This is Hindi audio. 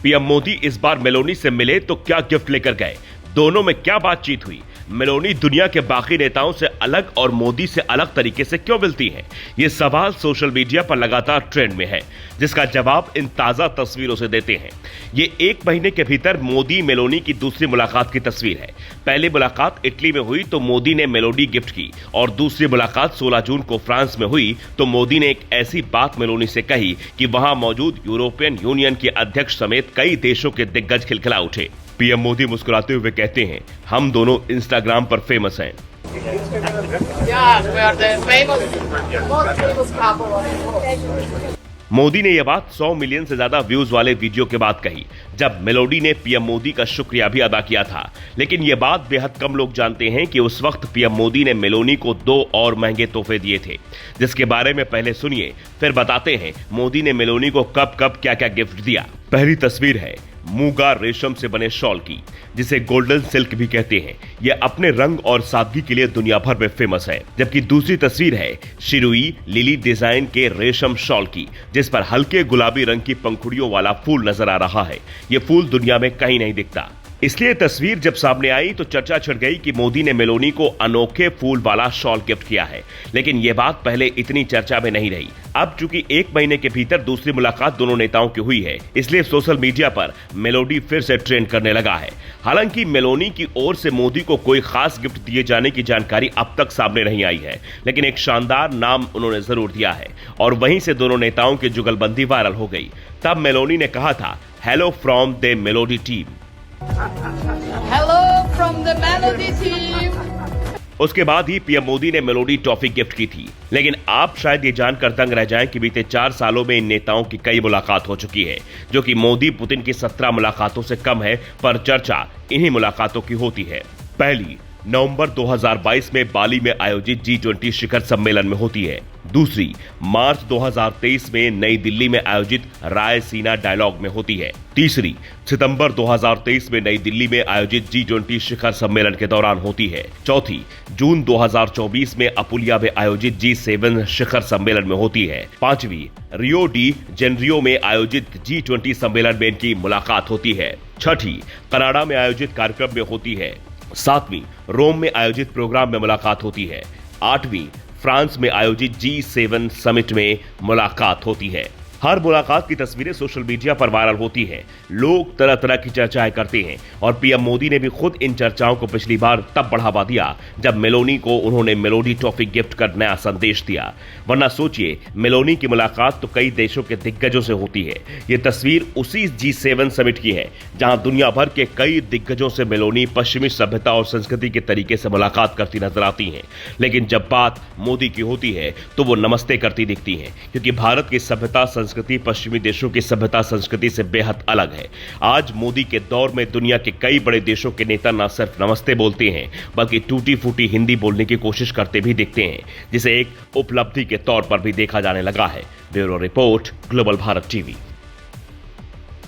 पीएम मोदी इस बार मेलोनी से मिले तो क्या गिफ्ट लेकर गए, दोनों में क्या बातचीत हुई, मेलोनी दुनिया के बाकी नेताओं से अलग और मोदी से अलग तरीके से क्यों मिलती है, ये सवाल सोशल मीडिया पर लगातार ट्रेंड में है, जिसका जवाब इन ताजा तस्वीरों से देते हैं। ये एक महीने के भीतर मोदी मेलोनी की दूसरी मुलाकात की तस्वीर है। पहली मुलाकात इटली में हुई तो मोदी ने मेलोडी गिफ्ट की, और दूसरी मुलाकात 16 जून को फ्रांस में हुई तो मोदी ने एक ऐसी बात मेलोनी से कही कि वहां मौजूद यूरोपियन यूनियन के अध्यक्ष समेत कई देशों के दिग्गज खिलखिला उठे। पीएम मोदी मुस्कुराते हुए कहते हैं, हम दोनों इंस्टाग्राम पर फेमस हैं। मोदी ने यह बात 100 मिलियन से ज्यादा व्यूज वाले वीडियो के बाद कही, जब मेलोडी ने पीएम मोदी का शुक्रिया भी अदा किया था। लेकिन यह बात बेहद कम लोग जानते हैं कि उस वक्त पीएम मोदी ने मेलोनी को 2 और महंगे तोहफे दिए थे, जिसके बारे में पहले सुनिए, फिर बताते हैं मोदी ने मेलोनी को कब कब क्या क्या गिफ्ट दिया। पहली तस्वीर है मूंगा रेशम से बने शॉल की, जिसे गोल्डन सिल्क भी कहते हैं। यह अपने रंग और सादगी के लिए दुनिया भर में फेमस है। जबकि दूसरी तस्वीर है शिरुई लिली डिजाइन के रेशम शॉल की, जिस पर हल्के गुलाबी रंग की पंखुड़ियों वाला फूल नजर आ रहा है। यह फूल दुनिया में कहीं नहीं दिखता, इसलिए तस्वीर जब सामने आई तो चर्चा छिड़ गई कि मोदी ने मेलोनी को अनोखे फूल वाला शॉल गिफ्ट किया है। लेकिन यह बात पहले इतनी चर्चा में नहीं रही। अब चूंकि एक महीने के भीतर दूसरी मुलाकात दोनों नेताओं की हुई है, इसलिए सोशल मीडिया पर मेलोडी फिर से ट्रेंड करने लगा है। हालांकि मेलोनी की ओर से मोदी को कोई खास गिफ्ट दिए जाने की जानकारी अब तक सामने नहीं आई है, लेकिन एक शानदार नाम उन्होंने जरूर दिया है, और वहीं से दोनों नेताओं की जुगलबंदी वायरल हो गई। तब मेलोनी ने कहा था, hello from the melody team. Hello from the Melody team. उसके बाद ही पीएम मोदी ने मेलोडी टॉफी गिफ्ट की थी। लेकिन आप शायद ये जानकर दंग रह जाएं कि बीते 4 सालों में इन नेताओं की कई मुलाकात हो चुकी है, जो कि मोदी पुतिन की 17 मुलाकातों से कम है, पर चर्चा इन्हीं मुलाकातों की होती है। पहली नवंबर 2022 में बाली में आयोजित G20 शिखर सम्मेलन में होती है। दूसरी मार्च 2023 में नई दिल्ली में आयोजित रायसीना डायलॉग में होती है। तीसरी सितंबर 2023 में नई दिल्ली में आयोजित G20 शिखर सम्मेलन के दौरान होती है। चौथी जून 2024 में अपुलिया में आयोजित G7 शिखर सम्मेलन में होती है। पांचवी रियो डी जेनेरियो में आयोजित G20 सम्मेलन में इनकी मुलाकात होती है। छठी कनाडा में आयोजित कार्यक्रम में होती है। सातवीं रोम में आयोजित प्रोग्राम में मुलाकात होती है। आठवीं फ्रांस में आयोजित G7 समिट में मुलाकात होती है। हर मुलाकात की तस्वीरें सोशल मीडिया पर वायरल होती हैं। लोग तरह तरह की चर्चाएं करते हैं, और पीएम मोदी ने भी खुद इन चर्चाओं को पिछली बार तब बढ़ावा दिया जब मेलोनी को उन्होंने मेलोडी टॉफी गिफ्ट कर नया संदेश दिया। वरना सोचिए, मेलोनी की मुलाकात तो कई देशों के दिग्गजों से होती है। ये तस्वीर उसी G7 समिट की है, जहां दुनिया भर के कई दिग्गजों से मेलोनी पश्चिमी सभ्यता और संस्कृति के तरीके से मुलाकात करती नजर आती है। लेकिन जब बात मोदी की होती है तो वो नमस्ते करती दिखती है, क्योंकि भारत की सभ्यता संस्कृति पश्चिमी देशों की सभ्यता संस्कृति से बेहद अलग है। आज मोदी के दौर में दुनिया के कई बड़े देशों के नेता न सिर्फ नमस्ते बोलते हैं, बल्कि टूटी फूटी हिंदी बोलने की कोशिश करते भी दिखते हैं, जिसे एक उपलब्धि के तौर पर भी देखा जाने लगा है। Bureau report, global Bharat TV.